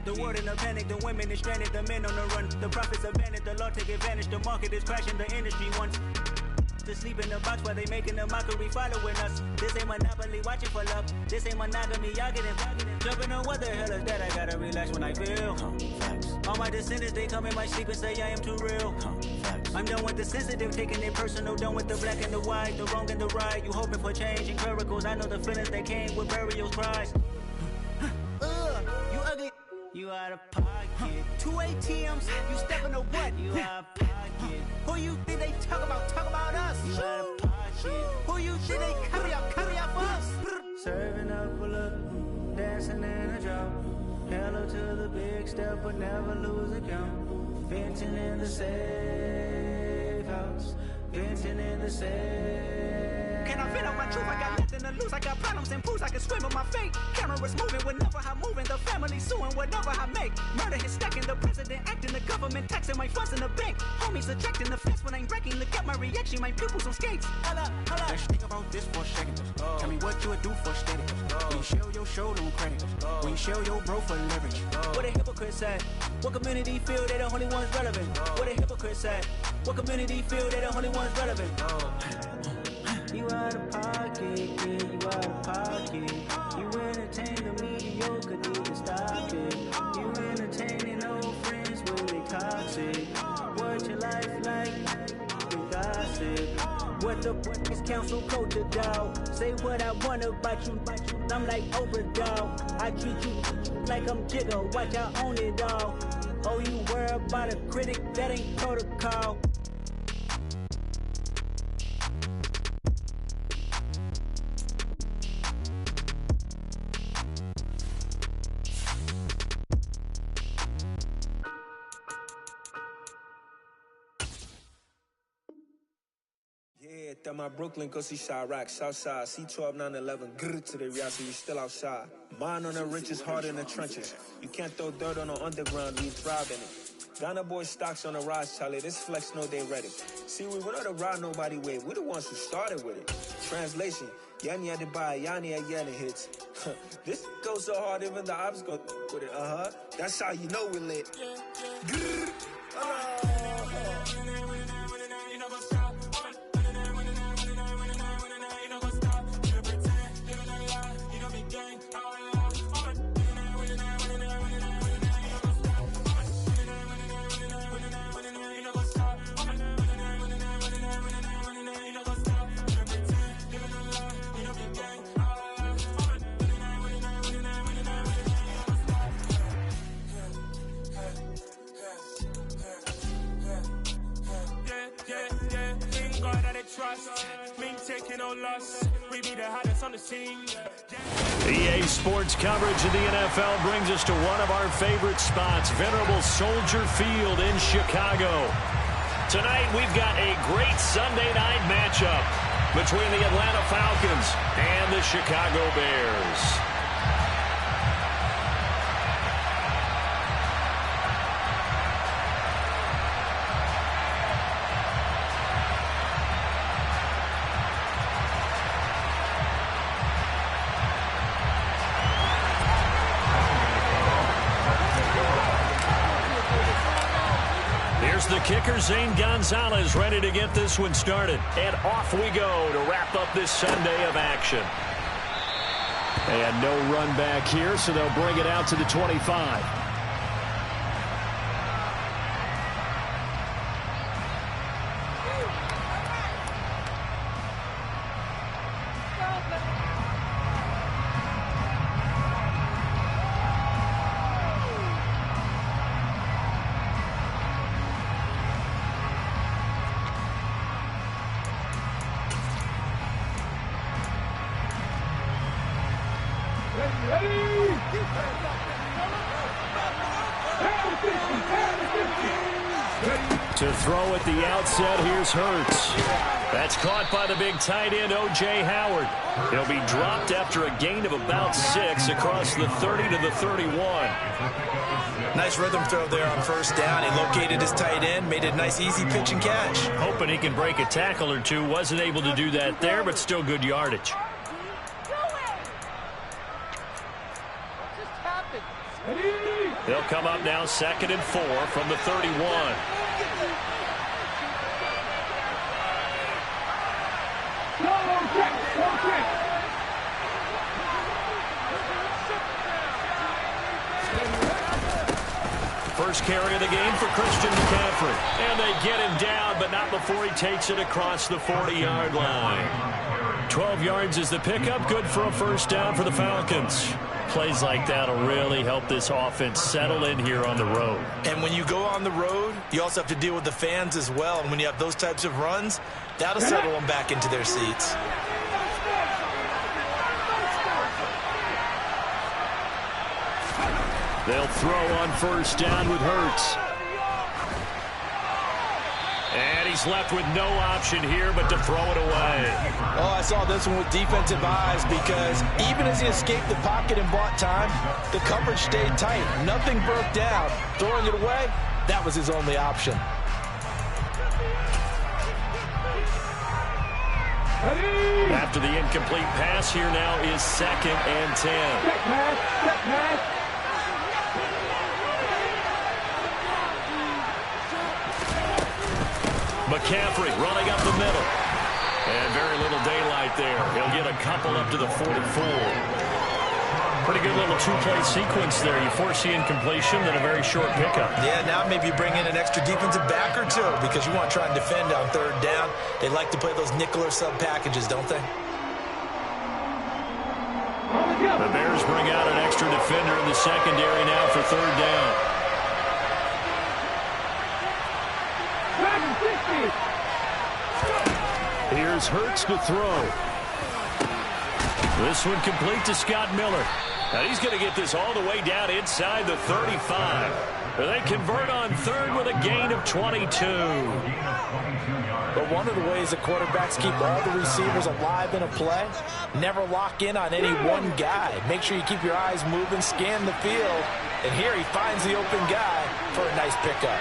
The world in a panic, the women is stranded, the men on the run. The profits abandoned, the law take advantage. The market is crashing, the industry wants to sleep in the box while they making a mockery following us. This ain't monopoly, watching for love. This ain't monogamy, y'all getting jumping on what the hell is that? I gotta relax when I feel. All my descendants, they come in my sleep and say I am too real. I'm done with the sensitive, taking it personal. Done with the black and the white, the wrong and the right. You hoping for change and miracles. I know the feelings that came with burial cries. You ugly. You out of pocket. 2 ATMs, you stepping to what? You out of pocket. Who you think they talk about us? You out of pocket. Who you think they carry out for us? Serving up a look, dancing in a drop. Hello to the big step, but never lose a count. Venting in the safe house. Venting in the safe. Can I fit up my truth? I got nothing to lose. I got problems and pools. I can swim with my fate. Cameras moving whenever I'm moving. The family suing whatever I make. Murder is stacking. The president acting. The government taxing my funds in the bank. Homies ejecting the fence when I'm breaking. Look at my reaction. My pupils on skates. Holla. Let's think about this for a second. Tell me what you would do for steady. When you show your show, don't credit. When you show your bro for leverage. What a hypocrite said. What community feel they the only ones relevant? What a hypocrite said. What community feel they the only ones relevant? You out of pocket, yeah, you out of pocket. You entertain the mediocre, need to stop it. You entertaining old friends when they toxic. What your life like? You gossip. What the is council culture, dog? Say what I want about you. I'm like overdog. I treat you like I'm Jigga. Watch I own it all. Oh, you worry about a critic? That ain't protocol. Yeah, that my Brooklyn, go see Chirac, Southside, C12, 911, grrr to the real, so you still outside. Mine on the riches, hard in the trenches. You can't throw dirt on the underground, we thrive in it. Ghana boys stocks on the rise, Charlie, this flex know they ready. See, we not to ride nobody way, we the ones who started with it. Translation, Yanni had to buy, Yanni had Yanni hits. This goes so hard, even the ops go with it, That's how you know we lit. Grrr, EA Sports coverage of the NFL brings us to one of our favorite spots, venerable Soldier Field in Chicago. Tonight we've got a great Sunday night matchup between the Atlanta Falcons and the Chicago Bears. The kicker, Zane Gonzalez, ready to get this one started. And off we go to wrap up this Sunday of action. And no run back here, so they'll bring it out to the 25. To throw at the outset, here's Hurts. That's caught by the big tight end, O.J. Howard. He'll be dropped after a gain of about 6 across the 30 to the 31. Nice rhythm throw there on first down. He located his tight end, made it a nice, easy pitch and catch. Hoping he can break a tackle or two. Wasn't able to do that there, but still good yardage. What just happened? They'll come up now 2nd and 4 from the 31. First carry of the game for Christian McCaffrey. And they get him down, but not before he takes it across the 40-yard line. 12 yards is the pickup. Good for a first down for the Falcons. Plays like that will really help this offense settle in here on the road. And when you go on the road, you also have to deal with the fans as well. And when you have those types of runs, that'll settle them back into their seats. They'll throw on first down with Hurts. And he's left with no option here but to throw it away. Oh, I saw this one with defensive eyes because even as he escaped the pocket and bought time, the coverage stayed tight. Nothing broke down. Throwing it away, that was his only option. After the incomplete pass, here now is 2nd and 10. McCaffrey running up the middle. And very little daylight there. He'll get a couple up to the 44. Pretty good little two-play sequence there. You force the incompletion, then a very short pickup. Yeah, now maybe you bring in an extra defensive back or two because you want to try and defend on 3rd down. They like to play those nickel or sub packages, don't they? The Bears bring out an extra defender in the secondary now for 3rd down. Here's Hurts to throw. This one complete to Scott Miller. Now he's going to get this all the way down inside the 35. They convert on 3rd with a gain of 22. But one of the ways the quarterbacks keep all the receivers alive in a play, never lock in on any one guy. Make sure you keep your eyes moving, scan the field. And here he finds the open guy for a nice pickup.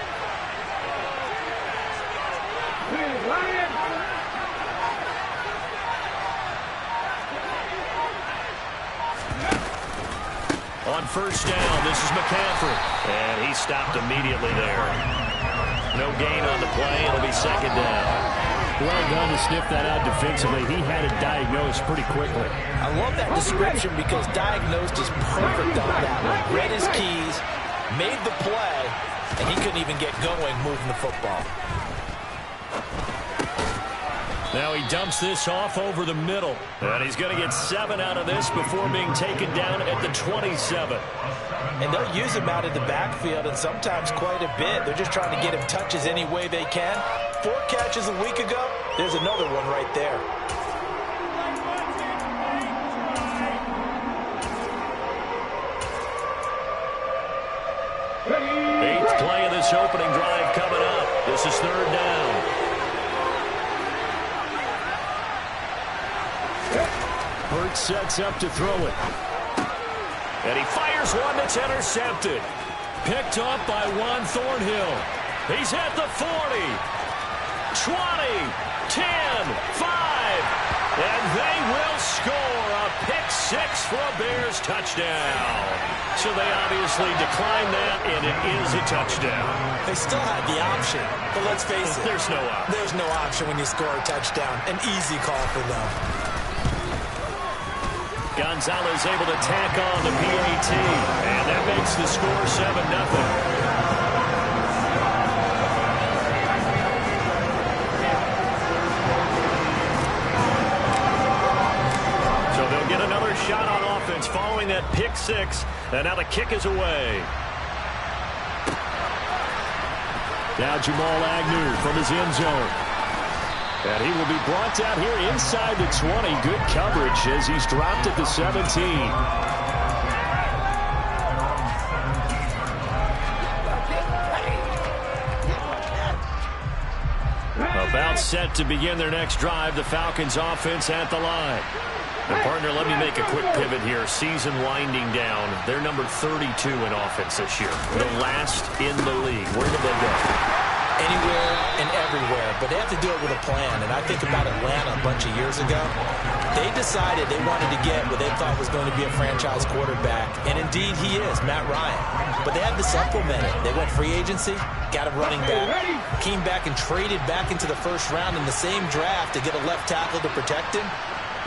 On first down, this is McCaffrey. And he stopped immediately there. No gain on the play. It'll be 2nd down. Well done to sniff that out defensively. He had it diagnosed pretty quickly. I love that description because diagnosed is perfect on that one. Read his keys, made the play, and he couldn't even get going moving the football. Now he dumps this off over the middle. And he's going to get 7 out of this before being taken down at the 27. And they'll use him out of the backfield, and sometimes quite a bit. They're just trying to get him touches any way they can. 4 catches a week ago. There's another one right there. Eighth play of this opening drive coming up. This is 3rd down. Hurts sets up to throw it. And he fires one that's intercepted. Picked up by Juan Thornhill. He's at the 40, 20, 10, 5. And they will score a pick-6 for a Bears touchdown. So they obviously declined that, and it is a touchdown. They still had the option, but let's face it. There's no option. There's no option when you score a touchdown. An easy call for them. Gonzalez able to tack on the PAT, and that makes the score 7-0. Shot on offense following that pick-6, and now the kick is away. Now Jamal Agnew from his end zone. And he will be brought down here inside the 20. Good coverage as he's dropped at the 17. About set to begin their next drive, the Falcons offense at the line. And partner, let me make a quick pivot here. Season winding down. They're number 32 in offense this year. The last in the league. Where did they go? Anywhere and everywhere, but they have to do it with a plan. And I think about Atlanta a bunch of years ago. They decided they wanted to get what they thought was going to be a franchise quarterback, and indeed he is, Matt Ryan. But they had to supplement it. They went free agency, got a running back, came back and traded back into the first round in the same draft to get a left tackle to protect him.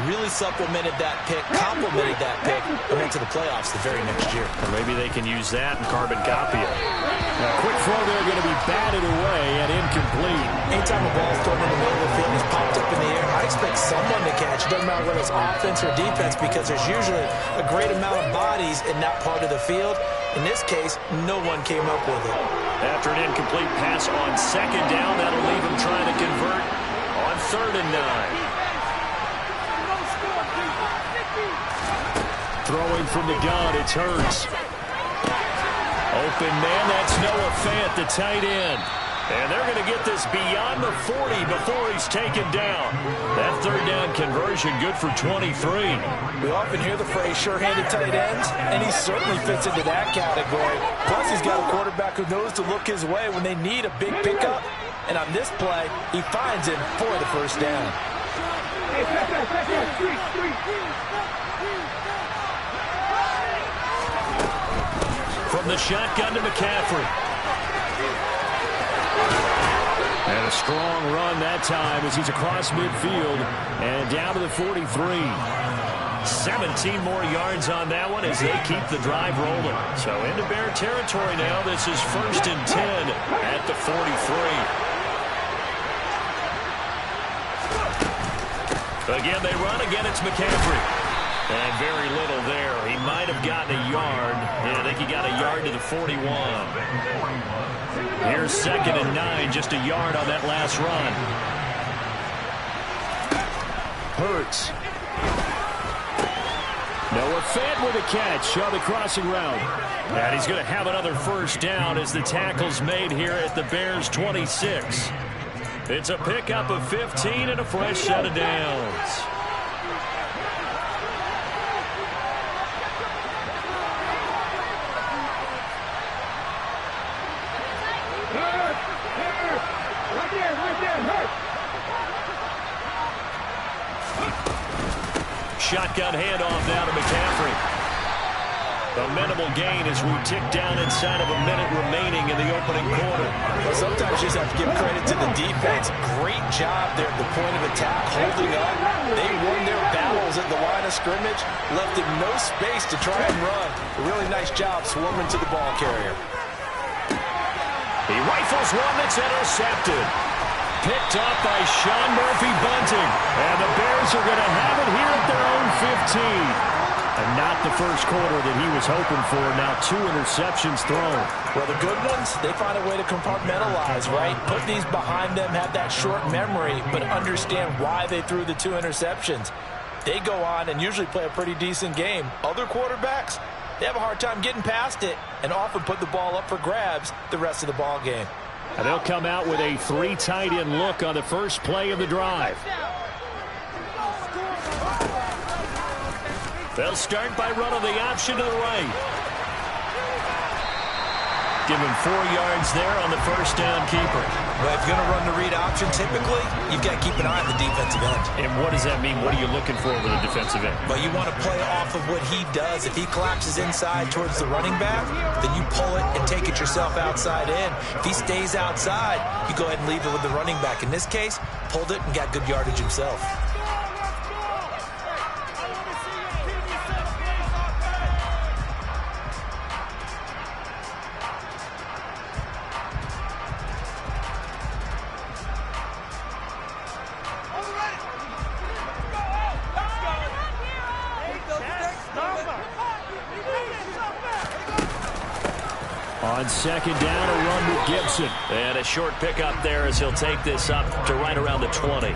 Really supplemented that pick, complemented that pick, and went to the playoffs the very next year. Or maybe they can use that and carbon copy it. Now, quick throw there, going to be batted away and incomplete. Anytime a ball's thrown in the middle of the field, it's popped up in the air, I expect someone to catch. It doesn't matter whether it's offense or defense, because there's usually a great amount of bodies in that part of the field. In this case, no one came up with it. After an incomplete pass on second down, that'll leave him trying to convert on 3rd and 9. Throwing from the gun, it's Hurts. Open man, that's Noah Fant, the tight end. And they're going to get this beyond the 40 before he's taken down. That 3rd down conversion good for 23. We often hear the phrase sure-handed tight ends, and he certainly fits into that category. Plus, he's got a quarterback who knows to look his way when they need a big pickup. And on this play, he finds him for the 1st down. From the shotgun to McCaffrey. And a strong run that time as he's across midfield and down to the 43. 17 more yards on that one as they keep the drive rolling. So into Bear territory now. This is 1st and 10 at the 43. Again, they run. Again, it's McCaffrey. And very little there. He might have gotten a yard. Yeah, I think he got a yard to the 41. Here's 2nd and 9, just a yard on that last run. Hurts. Noah Fant with a catch on the crossing route. And he's going to have another 1st down as the tackle's made here at the Bears' 26. It's a pickup of 15 and a fresh set of downs. Shotgun handoff now to McCaffrey. A minimal gain as we tick down inside of a minute remaining in the opening quarter. Well, sometimes you just have to give credit to the defense. Great job there at the point of attack, holding up. They won their battles at the line of scrimmage, left him no space to try and run. A really nice job swarming to the ball carrier. He rifles one that's intercepted. Picked up by Sean Murphy-Bunting. And the Bears are going to have it here at their own 15. And not the first quarter that he was hoping for. Now 2 interceptions thrown. Well, the good ones, they find a way to compartmentalize, right? Put these behind them, have that short memory, but understand why they threw the 2 interceptions. They go on and usually play a pretty decent game. Other quarterbacks, they have a hard time getting past it and often put the ball up for grabs the rest of the ball game. And they'll come out with a 3 tight end look on the first play of the drive. They'll start by running the option to the right. Give him 4 yards there on the 1st down keeper. Well, if you're going to run the read option, typically, you've got to keep an eye on the defensive end. And what does that mean? What are you looking for with a defensive end? Well, you want to play off of what he does. If he collapses inside towards the running back, then you pull it and take it yourself outside in. If he stays outside, you go ahead and leave it with the running back. In this case, pulled it and got good yardage himself. On 2nd down, a run with Gibson. And a short pickup there as he'll take this up to right around the 20.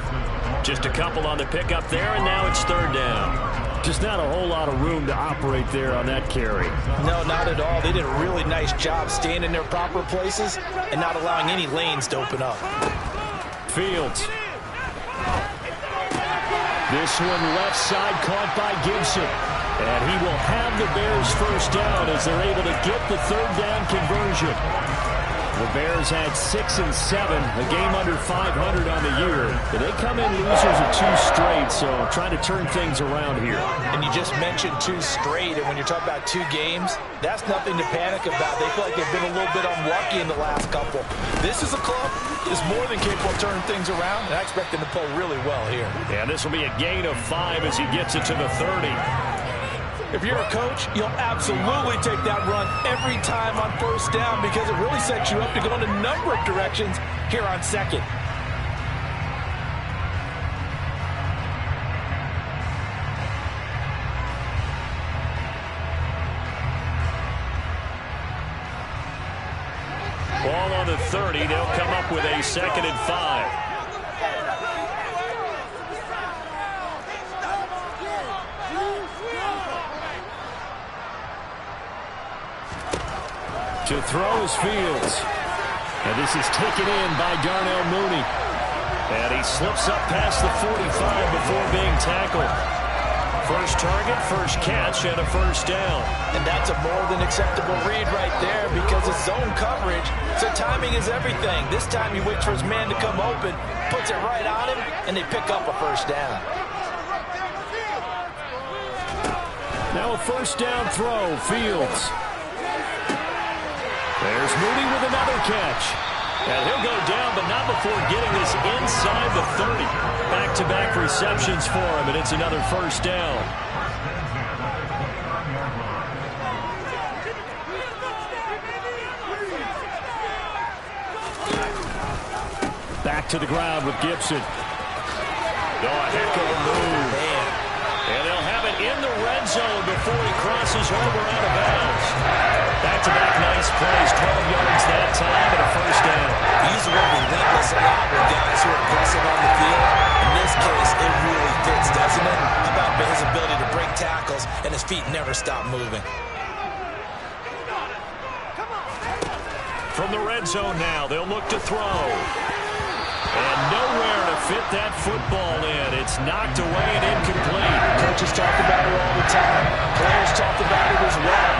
Just a couple on the pickup there, and now it's 3rd down. Just not a whole lot of room to operate there on that carry. No, not at all. They did a really nice job staying in their proper places and not allowing any lanes to open up. Fields. This one left side caught by Gibson. And he will have the Bears 1st down as they're able to get the 3rd down conversion. The Bears had 6 and 7, a game under 500 on the year. And they come in losers of 2 straight, so trying to turn things around here. And you just mentioned 2 straight, and when you're talking about 2 games, that's nothing to panic about. They feel like they've been a little bit unlucky in the last couple. This is a club that's more than capable of turning things around, and I expect them to play really well here. And this will be a gain of 5 as he gets it to the 30. If you're a coach, you'll absolutely take that run every time on first down because it really sets you up to go in a number of directions here on second. Ball on the 30. They'll come up with a 2nd and 5. To throw is Fields. And this is taken in by Darnell Mooney. And he slips up past the 45 before being tackled. First target, first catch, and a first down. And that's a more than acceptable read right there because it's zone coverage, so timing is everything. This time he waits for his man to come open, puts it right on him, and they pick up a first down. Now a first down throw, Fields. There's Mooney with another catch. And he'll go down, but not before getting this inside the 30. Back-to-back receptions for him, and it's another first down. Back to the ground with Gibson. Oh, a heck of a move. And they'll have it in the red zone before he crosses over out of bounds. Back-to-back nice plays, 12 yards that time, and a first down. He's one relentless a lot with guys who are aggressive on the field. In this case, it really fits, doesn't it? How about his ability to break tackles and his feet never stop moving? From the red zone now, they'll look to throw. And nowhere to fit that football in. It's knocked away and incomplete. Coaches talk about it all the time. Players talk about it as well.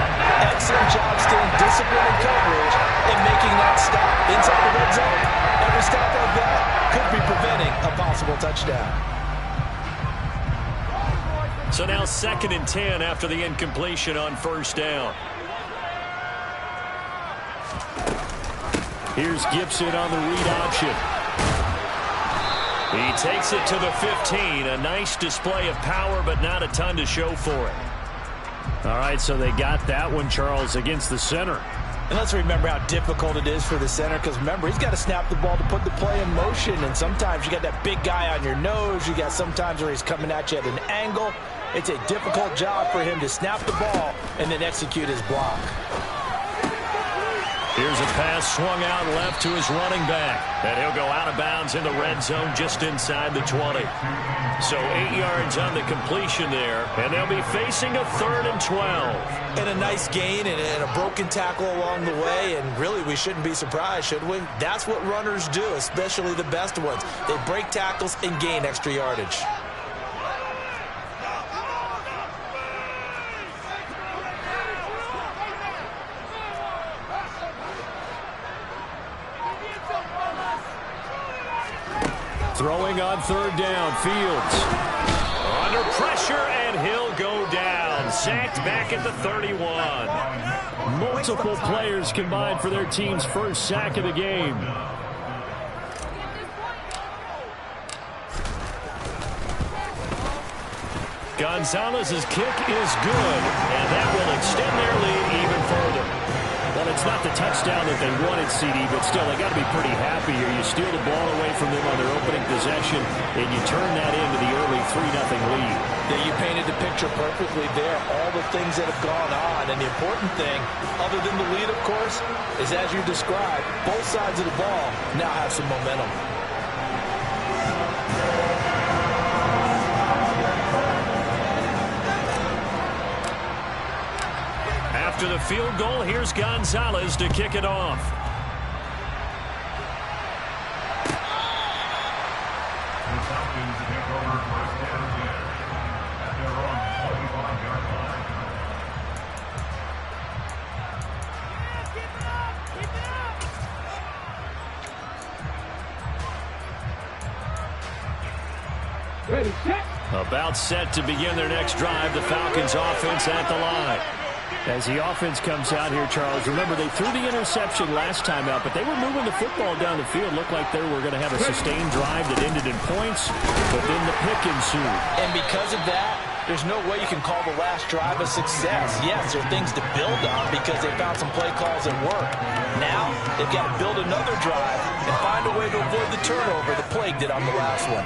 Excellent job staying disciplined in coverage and making that stop inside the red zone. Every stop like that could be preventing a possible touchdown. So now 2nd and 10 after the incompletion on first down. Here's Gibson on the read option. He takes it to the 15. A nice display of power, but not a ton to show for it. All right, so they got that one, Charles, against the center. And let's remember how difficult it is for the center, because remember, he's got to snap the ball to put the play in motion, and sometimes you got that big guy on your nose. You got sometimes where he's coming at you at an angle. It's a difficult job for him to snap the ball and then execute his block. Here's a pass swung out left to his running back. And he'll go out of bounds in the red zone just inside the 20. So 8 yards on the completion there. And they'll be facing a 3rd and 12. And a nice gain and a broken tackle along the way. And really, we shouldn't be surprised, should we? That's what runners do, especially the best ones. They break tackles and gain extra yardage. Throwing on 3rd down, Fields. Under pressure, and he'll go down. Sacked back at the 31. Multiple players combined for their team's first sack of the game. Gonzalez's kick is good, and that will extend their lead even further. Well, it's not the touchdown that they wanted, CD, but still, they got to be pretty happy here. You steal the ball away from them on their opening possession, and you turn that into the early 3-0 lead. Yeah, you painted the picture perfectly there. All the things that have gone on, and the important thing, other than the lead, of course, is as you described, both sides of the ball now have some momentum. After the field goal, here's Gonzalez to kick it off. The Falcons take over first down at their own 25-yard line. About set to begin their next drive, the Falcons offense at the line. As the offense comes out here, Charles, remember they threw the interception last time out, but they were moving the football down the field. Looked like they were going to have a sustained drive that ended in points, but then the pick ensued. And because of that, there's no way you can call the last drive a success. Yes, there are things to build on because they found some play calls that work. Now, they've got to build another drive and find a way to avoid the turnover that plagued it on the last one.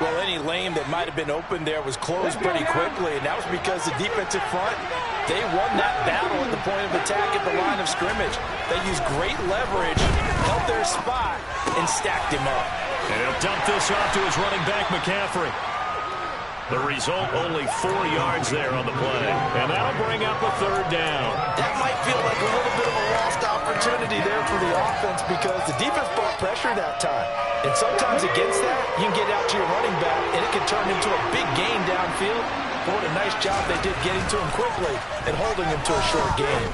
Well, any lane that might have been open there was closed pretty quickly, and that was because the defensive front, they won that battle at the point of attack at the line of scrimmage. They used great leverage, held their spot, and stacked him up. And he'll dump this off to his running back, McCaffrey. The result, only 4 yards there on the play. And that'll bring up a third down. That might feel like a little bit of a lost opportunity there for the offense because the defense brought pressure that time. And sometimes against that, you can get out to your running back, and it can turn into a big gain downfield. But what a nice job they did getting to him quickly and holding him to a short gain.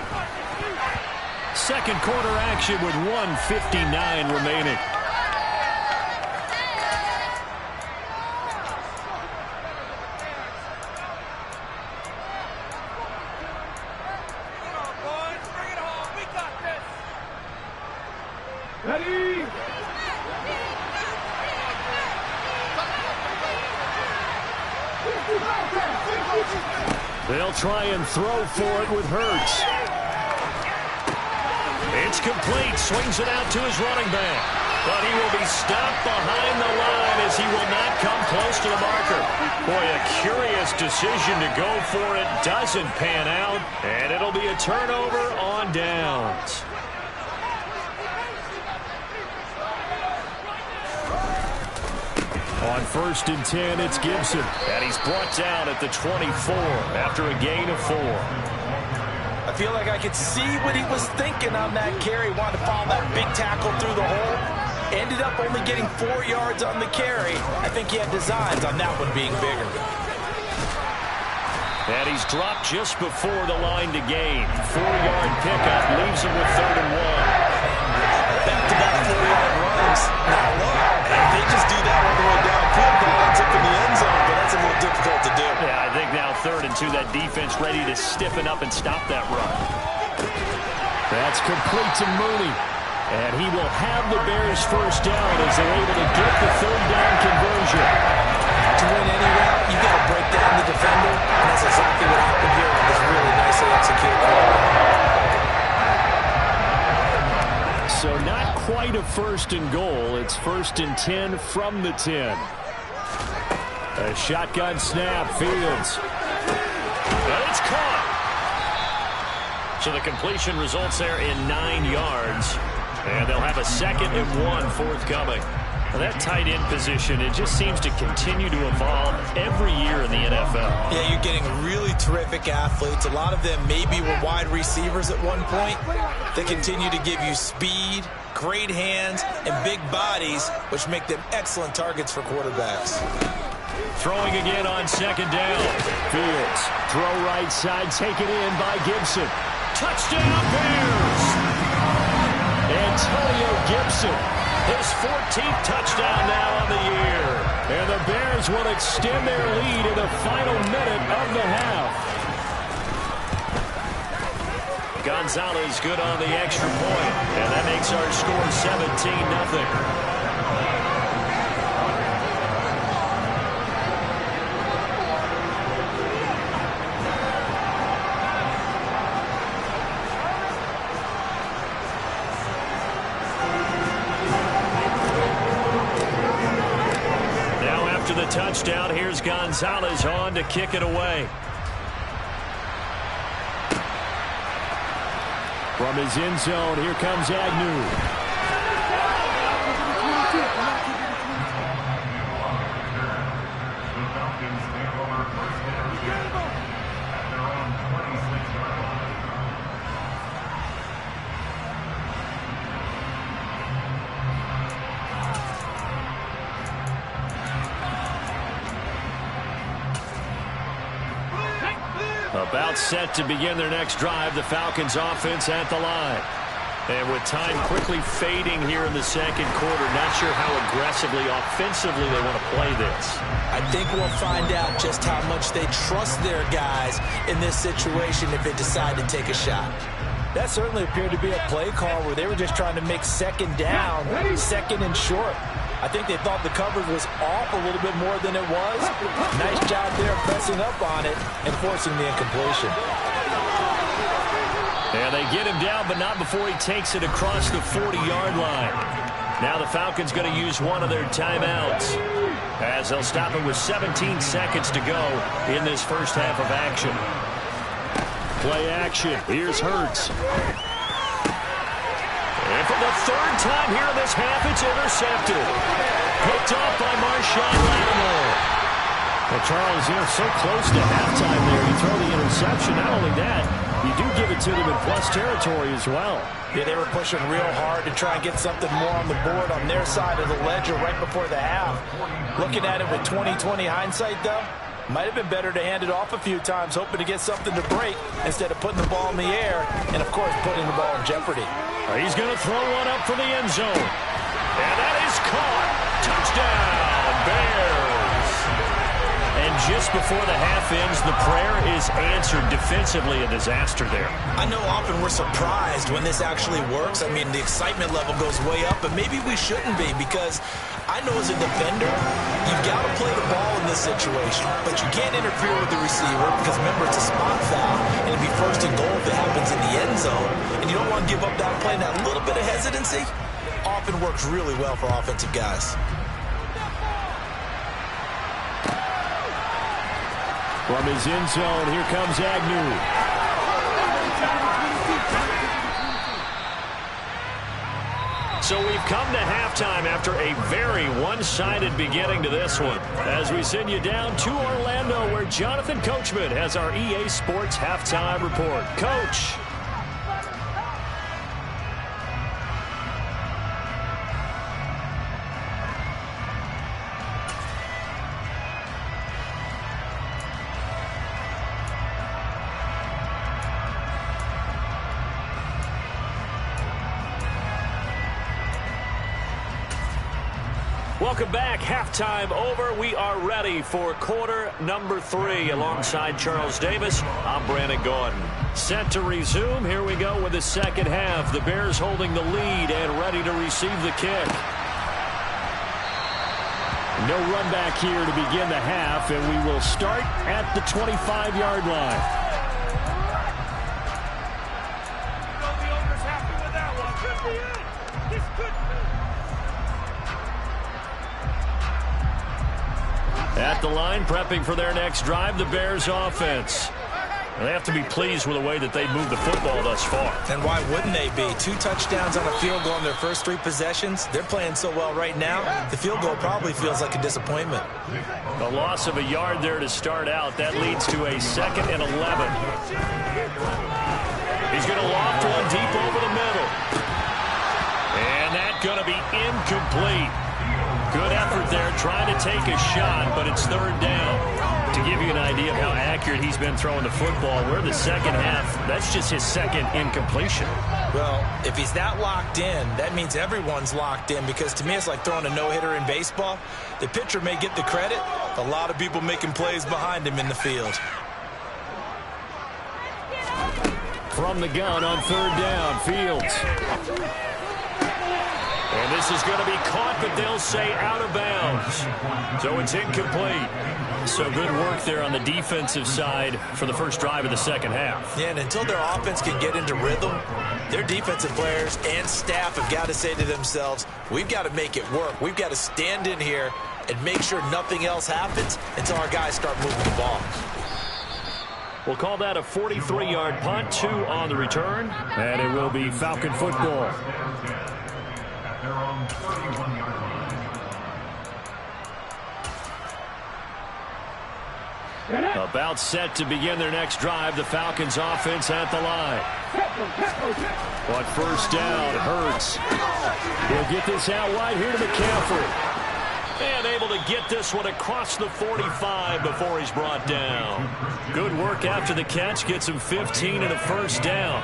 Second quarter action with 1:59 remaining. They'll try and throw for it with Hurts. It's complete. Swings it out to his running back. But he will be stopped behind the line as he will not come close to the marker. Boy, a curious decision to go for it. Doesn't pan out. And it'll be a turnover on downs. On 1st and 10, it's Gibson. And he's brought down at the 24 after a gain of 4. I feel like I could see what he was thinking on that carry. Wanted to follow that big tackle through the hole. Ended up only getting 4 yards on the carry. I think he had designs on that one being bigger. And he's dropped just before the line to gain. 4-yard pickup leaves him with 3rd and 1. Back-to-back 4-yard runs. Now look, if they just do that all the way downfield, that ends up in the end zone, but that's a little difficult to do. Yeah, I think now 3rd and 2, that defense ready to stiffen up and stop that run. That's complete to Mooney. And he will have the Bears first down as they're able to get the 3rd down conversion. To win any route, you've got to break down the defender, and that's exactly what happened here. It was really nicely executed. So not quite a 1st and goal. It's 1st and 10 from the 10. A shotgun snap, Fields. And it's caught. So the completion results there in 9 yards. And they'll have a 2nd and 1 forthcoming. Well, that tight end position, it just seems to continue to evolve every year in the NFL. Yeah, you're getting really terrific athletes. A lot of them maybe were wide receivers at one point. They continue to give you speed, great hands, and big bodies, which make them excellent targets for quarterbacks. Throwing again on 2nd down. Fields, throw right side, taken in by Gibson. Touchdown, Bears! Antonio Gibson. His 14th touchdown now on the year. And the Bears will extend their lead in the final minute of the half. Gonzalez good on the extra point. And that makes our score 17-0. Touchdown. Here's Gonzalez on to kick it away. From his end zone, here comes Agnew. About set to begin their next drive, the Falcons offense at the line. And with time quickly fading here in the second quarter, not sure how aggressively, offensively they want to play this. I think we'll find out just how much they trust their guys in this situation if they decide to take a shot. That certainly appeared to be a play call where they were just trying to make second down, second and short. I think they thought the coverage was off a little bit more than it was. Nice job there pressing up on it and forcing the incompletion. And they get him down, but not before he takes it across the 40-yard line. Now the Falcons going to use one of their timeouts as they'll stop it with 17 seconds to go in this first half of action. Play action. Here's Hurts. And for the third time here in this half, it's intercepted. Picked off by Marshawn Lattimore. Well, Charles, you're so close to halftime there. You throw the interception. Not only that, you do give it to them in plus territory as well. Yeah, they were pushing real hard to try and get something more on the board on their side of the ledger right before the half. Looking at it with 20/20 hindsight, though, might have been better to hand it off a few times, hoping to get something to break instead of putting the ball in the air and, of course, putting the ball in jeopardy. He's going to throw one up for the end zone. And that is caught. Touchdown, Bears. And just before the half ends, the prayer is answered. Defensively, a disaster there. I know often we're surprised when this actually works. I mean, the excitement level goes way up, but maybe we shouldn't be, because I know as a defender, you've got to play the ball in this situation, but you can't interfere with the receiver because, remember, it's a spot foul, and it'd be first and goal if it happens in the end zone, and you don't want to give up that play. That little bit of hesitancy often works really well for offensive guys. From his end zone, here comes Agnew. So we've come to halftime after a very one-sided beginning to this one, as we send you down to Orlando, where Jonathan Coachman has our EA Sports Halftime Report. Coach. Welcome back. Halftime over. We are ready for quarter number 3. Alongside Charles Davis, I'm Brandon Gordon. Set to resume. Here we go with the second half. The Bears holding the lead and ready to receive the kick. No run back here to begin the half, and we will start at the 25-yard line. The owner's happy with that one. Could be it. This could be. At the line, prepping for their next drive, the Bears offense. They have to be pleased with the way that they've moved the football thus far. And why wouldn't they be? 2 touchdowns on a field goal in their first 3 possessions. They're playing so well right now, the field goal probably feels like a disappointment. The loss of a yard there to start out. That leads to a 2nd and 11. He's going to loft one deep over the middle. And that's going to be incomplete. Good effort there, trying to take a shot, but it's 3rd down. To give you an idea of how accurate he's been throwing the football, we're in the second half. That's just his 2nd incompletion. Well, if he's that locked in, that means everyone's locked in, because to me it's like throwing a no-hitter in baseball. The pitcher may get the credit, a lot of people making plays behind him in the field. From the gun on 3rd down, Fields. And this is going to be caught, but they'll say out of bounds. So it's incomplete. So good work there on the defensive side for the first drive of the second half. Yeah, and until their offense can get into rhythm, their defensive players and staff have got to say to themselves, we've got to make it work. We've got to stand in here and make sure nothing else happens until our guys start moving the ball. We'll call that a 43-yard punt, 2 on the return, and it will be Falcon football. They're on 31-yard line. About set to begin their next drive. The Falcons offense at the line. But first down, Hurts. He'll get this out wide here to McCaffrey. And able to get this one across the 45 before he's brought down. Good work after the catch. Gets him 15 and a first down.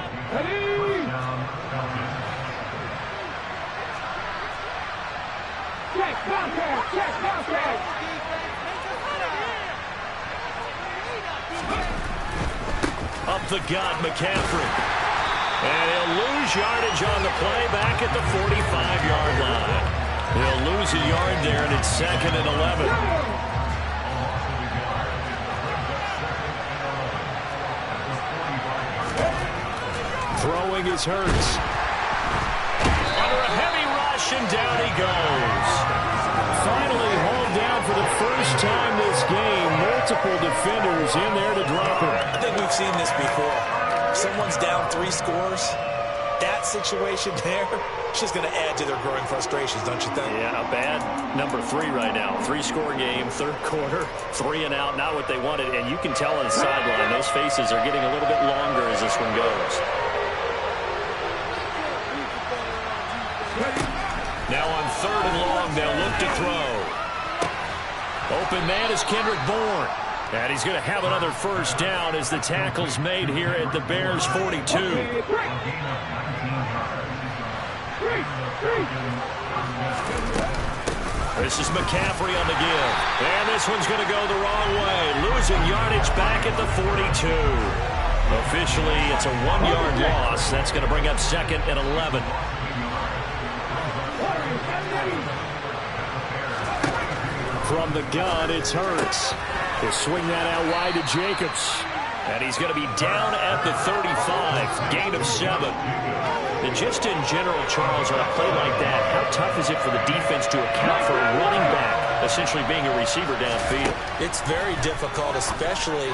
Up the gut, McCaffrey. And he'll lose yardage on the play back at the 45-yard line. He'll lose a yard there, and it's 2nd and 11. Throwing is Hurts. Under a heavy rush, and down he goes. Finally hauled down for the first time this game. Multiple defenders in there to drop him. I think we've seen this before. Someone's down 3 scores. That situation there, it's just going to add to their growing frustrations, don't you think? Yeah, a bad number 3 right now. 3-score game, 3rd quarter, 3 and out, not what they wanted. And you can tell on the sideline, those faces are getting a little bit longer as this one goes. Now on 3rd and long, they'll look to throw. Open man is Kendrick Bourne. And he's going to have another first down as the tackle's made here at the Bears' 42. This is McCaffrey on the give. And this one's going to go the wrong way. Losing yardage back at the 42. Officially, it's a 1-yard loss. That's going to bring up 2nd and 11. From the gun, it's Hurts. He'll swing that out wide to Jacobs. And he's going to be down at the 35. Gain of 7. And just in general, Charles, on a play like that, how tough is it for the defense to account for a running back essentially being a receiver downfield? It's very difficult, especially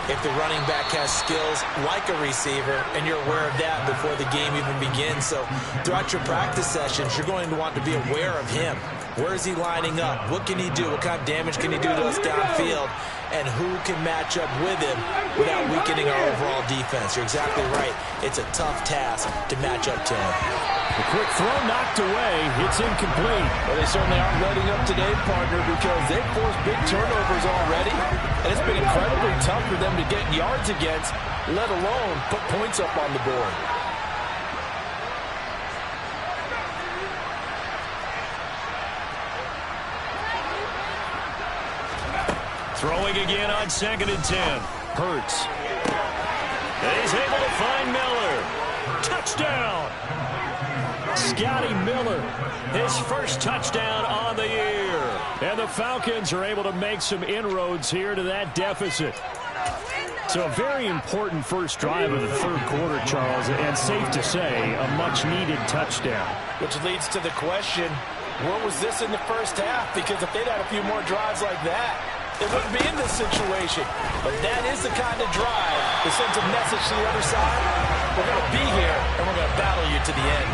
if the running back has skills like a receiver, and you're aware of that before the game even begins. So throughout your practice sessions, you're going to want to be aware of him. Where is he lining up? What can he do? What kind of damage can he do to us downfield? And who can match up with him without weakening our overall defense? You're exactly right. It's a tough task to match up to him. The quick throw knocked away. It's incomplete. Well, they certainly aren't letting up today, partner, because they've forced big turnovers already. And it's been incredibly tough for them to get yards against, let alone put points up on the board. Throwing again on 2nd and 10. Hurts. And he's able to find Miller. Touchdown! Scotty Miller, his first touchdown on the year. And the Falcons are able to make some inroads here to that deficit. So a very important first drive of the 3rd quarter, Charles, and safe to say, a much-needed touchdown. Which leads to the question, where was this in the first half? Because if they'd had a few more drives like that, they wouldn't be in this situation. But that is the kind of drive that sends a message to the other side. We're going to be here, and we're going to battle you to the end.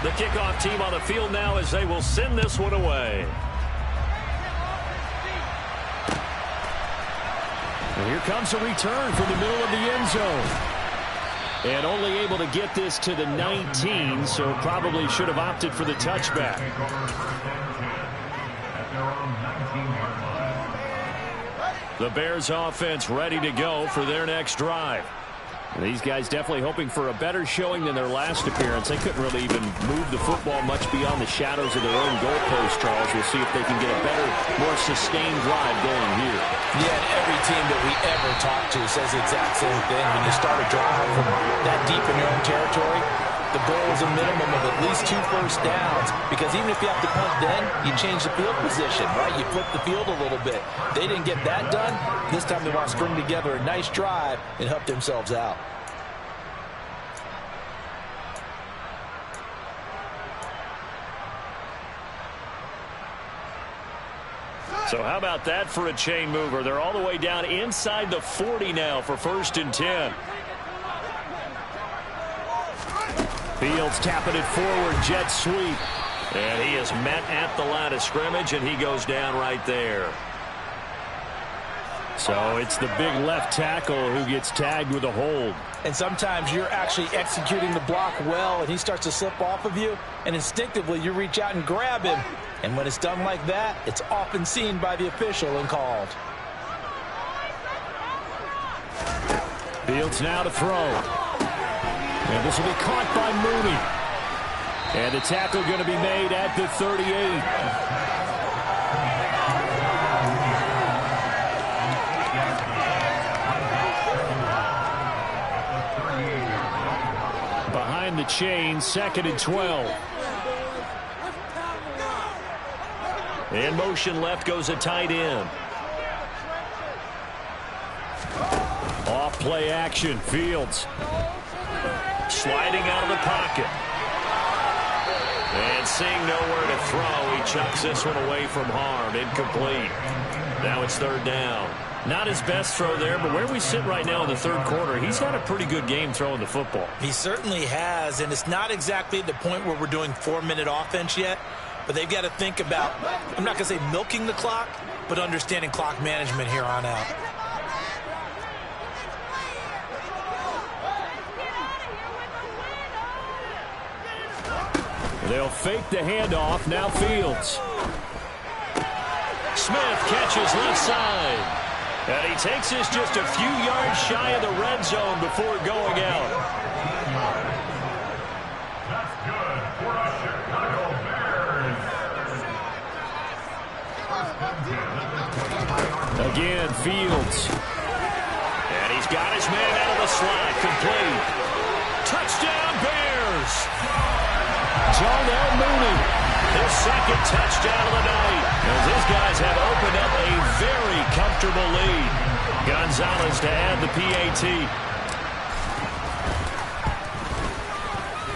The kickoff team on the field now as they will send this one away. And here comes a return from the middle of the end zone. And only able to get this to the 19, so probably should have opted for the touchback. The Bears offense ready to go for their next drive. These guys definitely hoping for a better showing than their last appearance. They couldn't really even move the football much beyond the shadows of their own goalpost, Charles. We'll see if they can get a better, more sustained drive going here. Yeah, and every team that we ever talk to says the exact same thing. When you start a drive from that deep in your own territory, the goal is a minimum of at least 2 first downs, because even if you have to punt then, you change the field position, right? You flip the field a little bit. They didn't get that done. This time they want to string together a nice drive and help themselves out. So how about that for a chain mover? They're all the way down inside the 40 now for 1st and 10. Fields tapping it forward, jet sweep. And he is met at the line of scrimmage, and he goes down right there. So it's the big left tackle who gets tagged with a hold. And sometimes you're actually executing the block well, and he starts to slip off of you, and instinctively you reach out and grab him. And when it's done like that, it's often seen by the official and called. Fields now to throw. And this will be caught by Mooney. And the tackle going to be made at the 38. Behind the chain, 2nd and 12. In motion left goes a tight end. Off play action. Fields sliding out of the pocket. And seeing nowhere to throw, he chucks this one away from harm. Incomplete. Now it's 3rd down. Not his best throw there, but where we sit right now in the 3rd quarter, he's had a pretty good game throwing the football. He certainly has, and it's not exactly at the point where we're doing 4-minute offense yet, but they've got to think about, I'm not going to say milking the clock, but understanding clock management here on out. They'll fake the handoff. Now Fields. Smith catches left side. And he takes this just a few yards shy of the red zone before going out. That's good for the Chicago Bears. Again, Fields. And he's got his man out of the slot. Complete. Touchdown, Bears. Darnell Mooney, his 2nd touchdown of the night, as his guys have opened up a very comfortable lead. Gonzalez to add the PAT.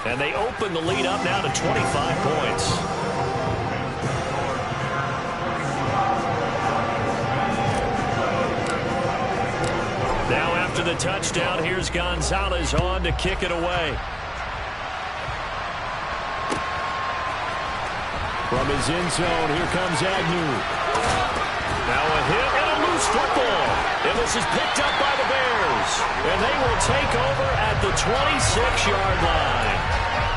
And they open the lead up now to 25 points. Now after the touchdown, here's Gonzalez on to kick it away. From his end zone, here comes Agnew. Now a hit and a loose football. And this is picked up by the Bears. And they will take over at the 26-yard line.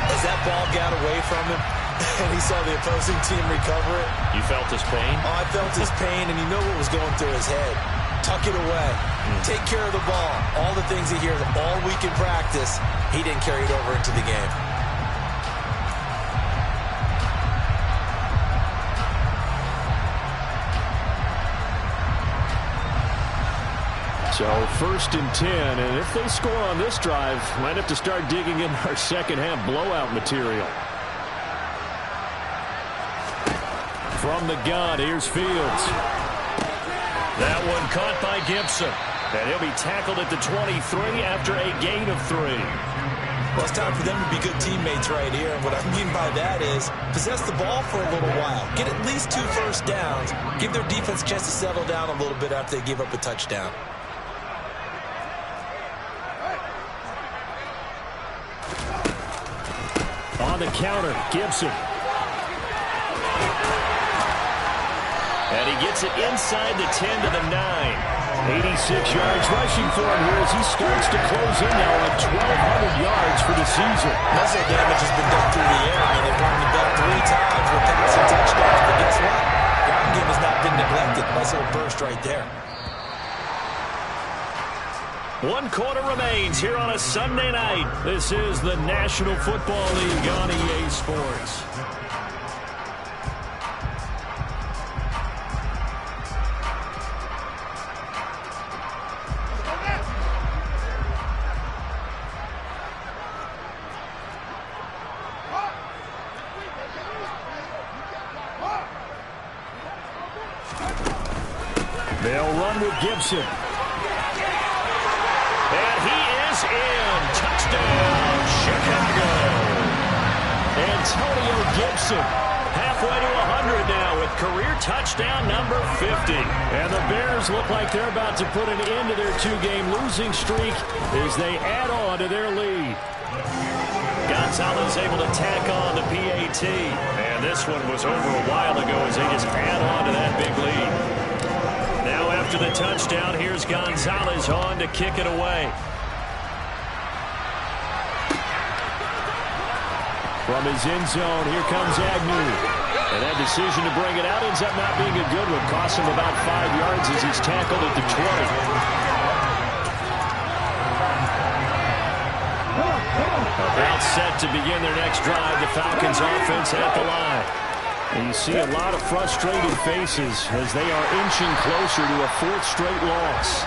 As that ball got away from him, and he saw the opposing team recover it. You felt his pain? Oh, I felt his pain, and you know what was going through his head. Tuck it away. Take care of the ball. All the things he hears all week in practice, he didn't carry it over into the game. So 1st and 10, and if they score on this drive, might have to start digging in our second-half blowout material. From the gun, here's Fields. That one caught by Gibson, and he'll be tackled at the 23 after a gain of 3. Well, it's time for them to be good teammates right here, and what I mean by that is possess the ball for a little while, get at least 2 first downs, give their defense a chance to settle down a little bit after they give up a touchdown. On the counter, Gibson. And he gets it inside the 10 to the 9. 86 yards rushing for him here as he starts to close in now at 1,200 yards for the season. Muscle damage has been done through the air. I mean, they've run the ball 3 times with passing touchdowns, but guess what? Ground game has not been neglected. Nice little burst right there. 1 quarter remains here on a Sunday night. This is the National Football League on EA Sports. They'll run with Gibson. And he is in. Touchdown, Chicago. Antonio Gibson, halfway to 100 now with career touchdown number 50. And the Bears look like they're about to put an end to their 2-game losing streak as they add on to their lead. Gonzalez able to tack on the PAT. And this one was over a while ago as they just add on to that big lead. Now after the touchdown, here's Gonzalez on to kick it away. From his end zone, here comes Agnew. And that decision to bring it out ends up not being a good one. Costs him about 5 yards as he's tackled at the 20. About set to begin their next drive. The Falcons offense at the line. And you see a lot of frustrated faces as they are inching closer to a fourth straight loss.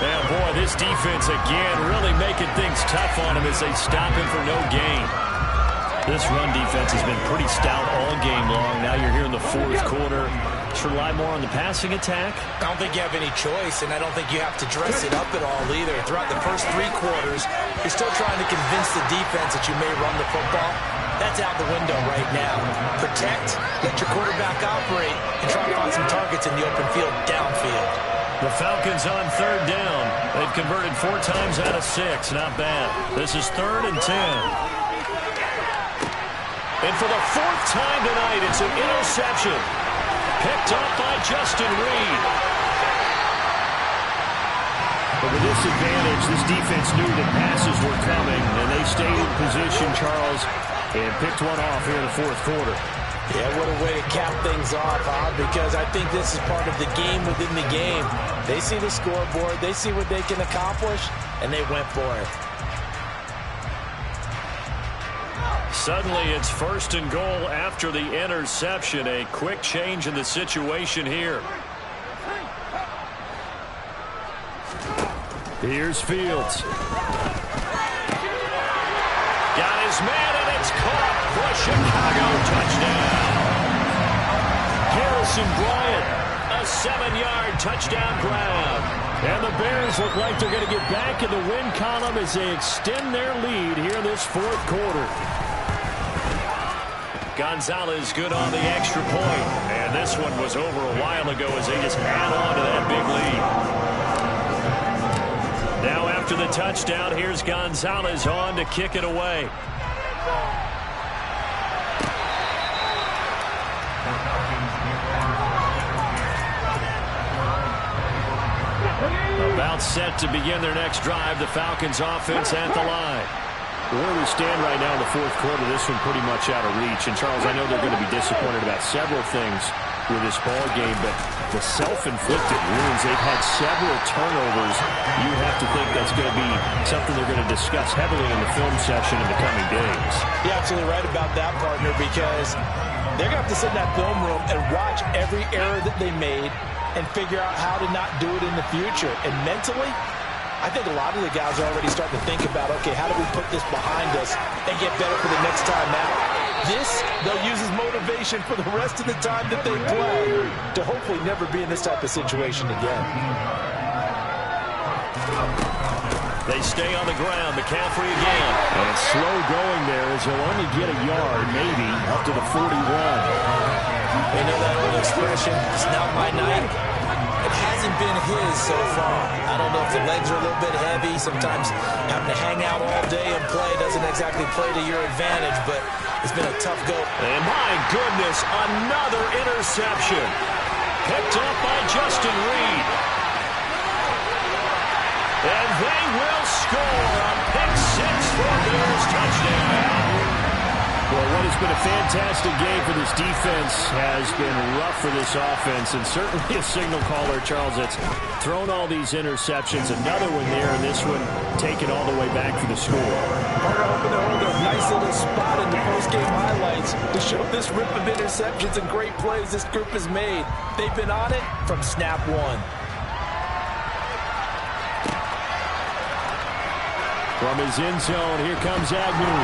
And boy, this defense again really making things tough on them as they stop him for no gain. This run defense has been pretty stout all game long. Now you're here in the fourth quarter. Should rely more on the passing attack. I don't think you have any choice, and I don't think you have to dress it up at all either. Throughout the first 3 quarters, you're still trying to convince the defense that you may run the football. That's out the window right now. Protect, let your quarterback operate, and try to find some targets in the open field downfield. The Falcons on third down. They've converted 4 times out of 6. Not bad. This is 3rd and 10. And for the 4th time tonight, it's an interception. Picked up by Justin Reed. But with this advantage, this defense knew that passes were coming, and they stayed in position, Charles, and picked one off here in the fourth quarter. Yeah, what a way to cap things off, huh? Because I think this is part of the game within the game. They see the scoreboard, they see what they can accomplish, and they went for it. Suddenly, it's 1st and goal after the interception. A quick change in the situation here. Here's Fields. Got his man, and it's caught for Chicago. Touchdown. Harrison Bryant, a 7-yard touchdown grab. And the Bears look like they're going to get back in the win column as they extend their lead here in this fourth quarter. Gonzalez good on the extra point. And this one was over a while ago as they just add on to that big lead. Now after the touchdown, here's Gonzalez on to kick it away. About set to begin their next drive. The Falcons offense at the line. Where we stand right now in the fourth quarter, this one pretty much out of reach. And, Charles, I know they're going to be disappointed about several things with this ball game, but the self-inflicted wounds, they've had several turnovers. You have to think that's going to be something they're going to discuss heavily in the film session in the coming days. You're absolutely right about that, partner, because they're going to have to sit in that film room and watch every error that they made and figure out how to not do it in the future. And mentally, I think a lot of the guys are already starting to think about, okay, how do we put this behind us and get better for the next time out? This, they'll use as motivation for the rest of the time that they play to hopefully never be in this type of situation again. They stay on the ground. McCaffrey again. And slow going there as he'll only get a yard, maybe, up to the 41. You know that old expression, it's not my night. It hasn't been his so far. I don't know if the legs are a little bit heavy. Sometimes having to hang out all day and play doesn't exactly play to your advantage, but it's been a tough go. And my goodness, another interception. Picked up by Justin Reed. And they will score on pick 6 for Bears touchdown. Well, what has been a fantastic game for this defense has been rough for this offense, and certainly a signal caller, Charles, that's thrown all these interceptions. Another one there, and this one taken all the way back for the score. They're hoping to hold a nice little spot in the post-game highlights to show this rip of interceptions and great plays this group has made. They've been on it from snap one. From his end zone, here comes Agnew.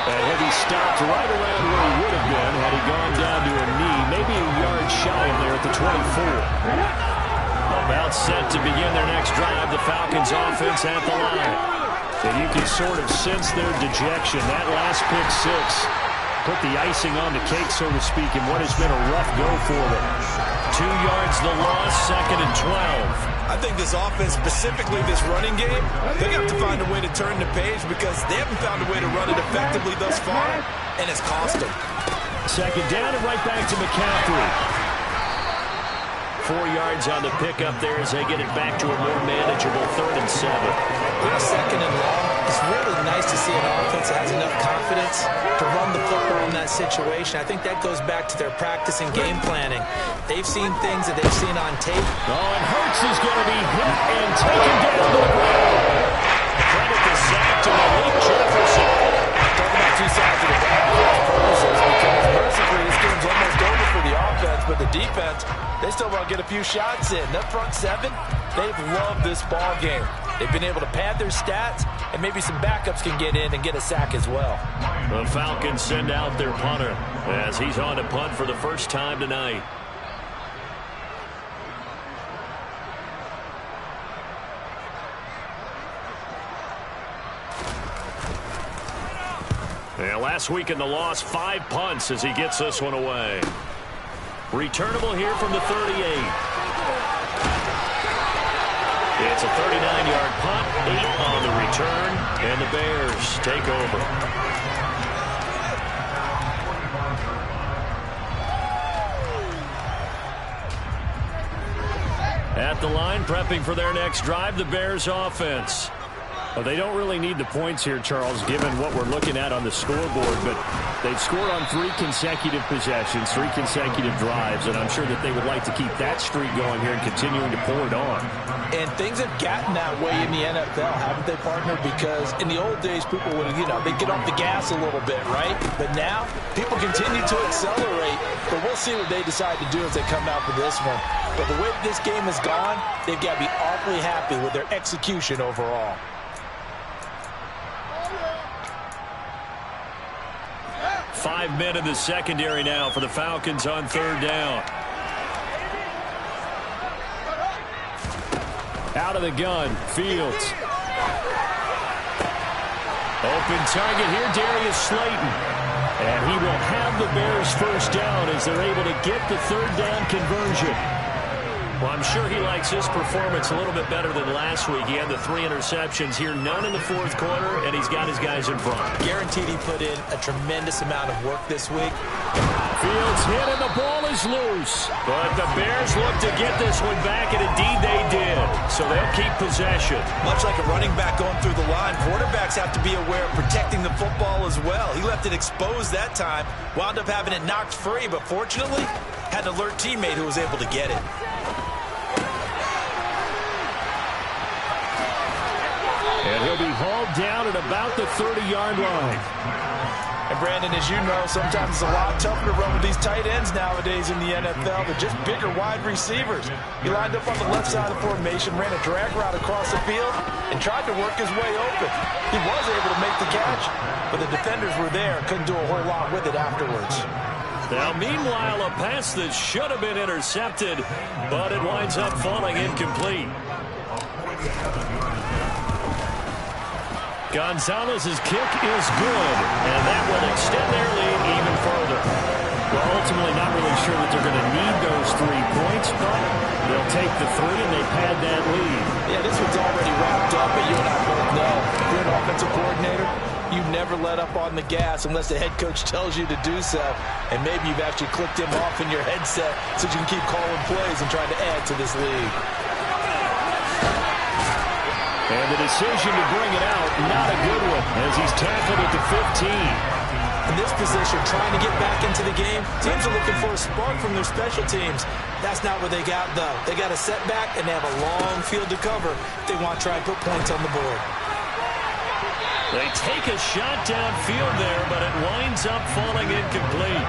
A heavy stop right around where he would have been had he gone down to a knee, maybe a yard shy of there at the 24. About set to begin their next drive, the Falcons offense at the line. And you can sort of sense their dejection. That last pick 6 put the icing on the cake, so to speak, in what has been a rough go for them. 2 yards the loss, 2nd and 12. I think this offense, specifically this running game, they're going to have to find a way to turn the page because they haven't found a way to run it effectively thus far, and it's cost them. 2nd down and right back to McCaffrey. 4 yards on the pickup there as they get it back to a more manageable 3rd and 7. On 2nd and long, it's really nice to see an offense that has enough confidence to run the football in that situation. I think that goes back to their practice and game planning. They've seen things that they've seen on tape. Oh, and Hurts is going to be hit and taken down to the ground. Credit to Zach in the lead. Jefferson. Talk about two sides of the ball for purposes, because mercifully this game's almost over for the offense, but the defense, they still want to get a few shots in. That front seven, they've loved this ball game. They've been able to pad their stats, and maybe some backups can get in and get a sack as well. The Falcons send out their punter as he's on to punt for the first time tonight. Yeah, last week in the loss, 5 punts as he gets this one away. Returnable here from the 38. It's a 39-yard punt, 8 on the return, and the Bears take over. At the line, prepping for their next drive, the Bears offense. Well, they don't really need the points here, Charles, given what we're looking at on the scoreboard, but they've scored on 3 consecutive possessions, 3 consecutive drives, and I'm sure that they would like to keep that streak going here and continuing to pour it on. And things have gotten that way in the NFL, haven't they, partner? Because in the old days, people would, they'd get off the gas a little bit, right? But now, people continue to accelerate, but we'll see what they decide to do as they come out for this one. But the way this game has gone, they've got to be awfully happy with their execution overall. 5 men in the secondary now for the Falcons on 3rd down. Out of the gun, Fields. Open target here, Darius Slayton. And he will have the Bears first down as they're able to get the 3rd down conversion. Well, I'm sure he likes his performance a little bit better than last week. He had the 3 interceptions here, none in the 4th quarter, and he's got his guys in front. Guaranteed he put in a tremendous amount of work this week. Fields hit and the ball is loose. But the Bears look to get this one back, and indeed they did. So they'll keep possession. Much like a running back going through the line, quarterbacks have to be aware of protecting the football as well. He left it exposed that time, wound up having it knocked free, but fortunately had an alert teammate who was able to get it. And he'll be hauled down at about the 30-yard line. And, Brandon, as you know, sometimes it's a lot tougher to run with these tight ends nowadays in the NFL. They're just bigger wide receivers. He lined up on the left side of the formation, ran a drag route across the field, and tried to work his way open. He was able to make the catch, but the defenders were there and couldn't do a whole lot with it afterwards. Now, meanwhile, a pass that should have been intercepted, but it winds up falling incomplete. Gonzalez's kick is good, and that will extend their lead even further. Well, ultimately not really sure that they're going to need those 3 points, but they'll take the 3 and they pad that lead. Yeah, this one's already wrapped up, but you and I both know if you're an offensive coordinator, you never let up on the gas unless the head coach tells you to do so. And maybe you've actually clicked him off in your headset so you can keep calling plays and trying to add to this lead. And the decision to bring it out, not a good one, as he's tackled at the 15. In this position, trying to get back into the game, teams are looking for a spark from their special teams. That's not what they got, though. They got a setback, and they have a long field to cover if they want to try and put points on the board. They take a shot downfield there, but it winds up falling incomplete.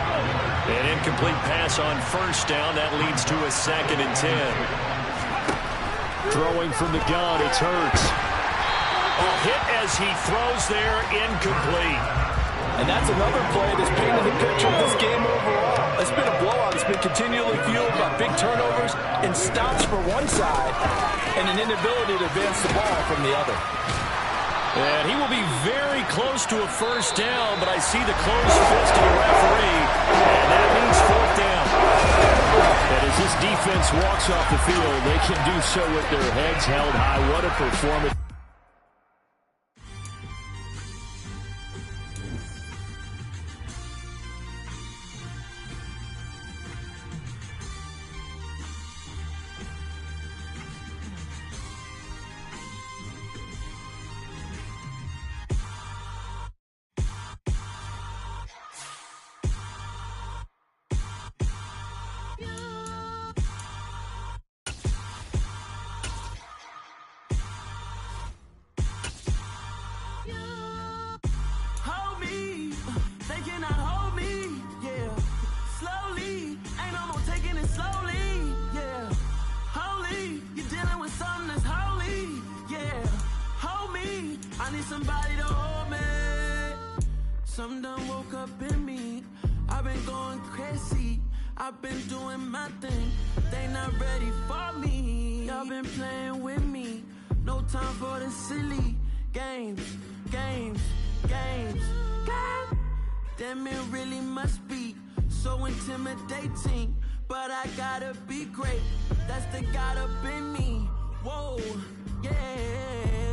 An incomplete pass on 1st down. That leads to a 2nd and 10. Throwing from the gun, it's Hurts. A hit as he throws there, incomplete. And that's another play that's painted the picture of this game overall. It's been a blowout. It's been continually fueled by big turnovers and stops for one side and an inability to advance the ball from the other. And he will be very close to a 1st down, but I see the closed fist of the referee, and that means 4th down. And as this defense walks off the field, they can do so with their heads held high. What a performance. I've been doing my thing, they not ready for me. Y'all been playing with me, no time for the silly games. Damn, it really must be so intimidating, but I gotta be great, that's the God up in me. Whoa, yeah.